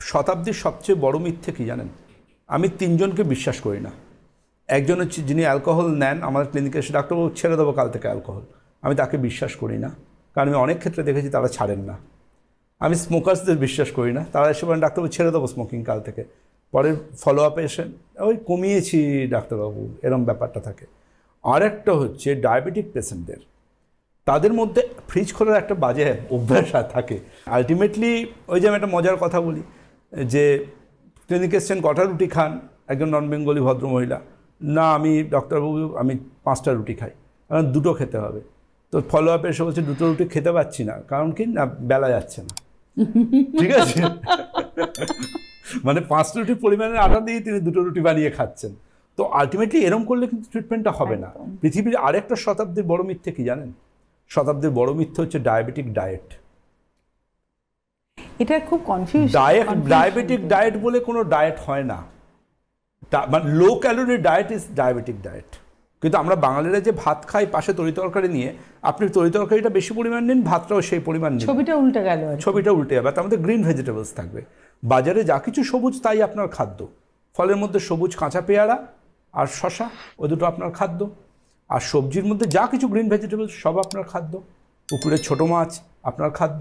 শতাব্দীর সবচেয়ে বড় মিথ্যে কি জানেন? আমি তিনজনকে বিশ্বাস করি না। একজন হচ্ছে যিনি অ্যালকোহল নেন আমাদের ক্লিনিকে এসে, ডাক্তারবাবু ছেড়ে দেবো কাল থেকে অ্যালকোহল, আমি তাকে বিশ্বাস করি না, কারণ আমি অনেক ক্ষেত্রে দেখেছি তারা ছাড়েন না। আমি স্মোকার্সদের বিশ্বাস করি না, তারা এসে বলেন ডাক্তারবাবু ছেড়ে দেবো স্মোকিং কাল থেকে, পরের ফলো আপে এসে ওই কমিয়েছি ডাক্তারবাবু, এরম ব্যাপারটা থাকে। আর একটা হচ্ছে ডায়াবেটিক পেশেন্টদের, তাদের মধ্যে ফ্রিজ খোলার একটা বাজে অভ্যাস থাকে। আলটিমেটলি ওই যে আমি একটা মজার কথা বলি যে ক্লিনিকে এসছেন কটা রুটি খান, একজন নন বেঙ্গলি ভদ্রমহিলা, না আমি ডাক্তারবাবু আমি 5টা রুটি খাই, কারণ 2টো খেতে হবে। তো ফলো আপে এসে বলছে 2টো রুটি খেতে পারছি না, কারণ কি না বেলা যাচ্ছে না। ঠিক আছে, মানে 5টা রুটির পরিমাণের আটা দিয়ে তিনি 2টো রুটি বানিয়ে খাচ্ছেন। তো আলটিমেটলি এরম করলে কিন্তু ট্রিটমেন্টটা হবে না। পৃথিবীর আরেকটা শতাব্দীর বড় মিথ্যে কি জানেন? শতাব্দীর বড় মিথ্যে হচ্ছে ডায়াবেটিক ডায়েট। এটা খুব কনফিউজ। ডায়াবেটিক ডায়েট বলে কোনো ডায়েট হয় না, মানে low calorie diet is diabetic diet. কিন্তু আমরা বাঙালিরা যে ভাত খাই পাশে তরি তরকারি নিয়ে, আপনি তরি তরকারিটা বেশি পরিমাণ নিন, ভাতটাও সেই পরিমাণ নিন, ছবিটা উল্টে গেল, ছবিটা উল্টে যাবে। তার মধ্যে গ্রিন ভেজিটেবলস থাকবে, বাজারে যা কিছু সবুজ তাই আপনার খাদ্য। ফলের মধ্যে সবুজ কাঁচা পেয়ারা আর শশা, ওই দুটো আপনার খাদ্য। আর সবজির মধ্যে যা কিছু গ্রিন ভেজিটেবলস সব আপনার খাদ্য। পুকুরের ছোটো মাছ আপনার খাদ্য।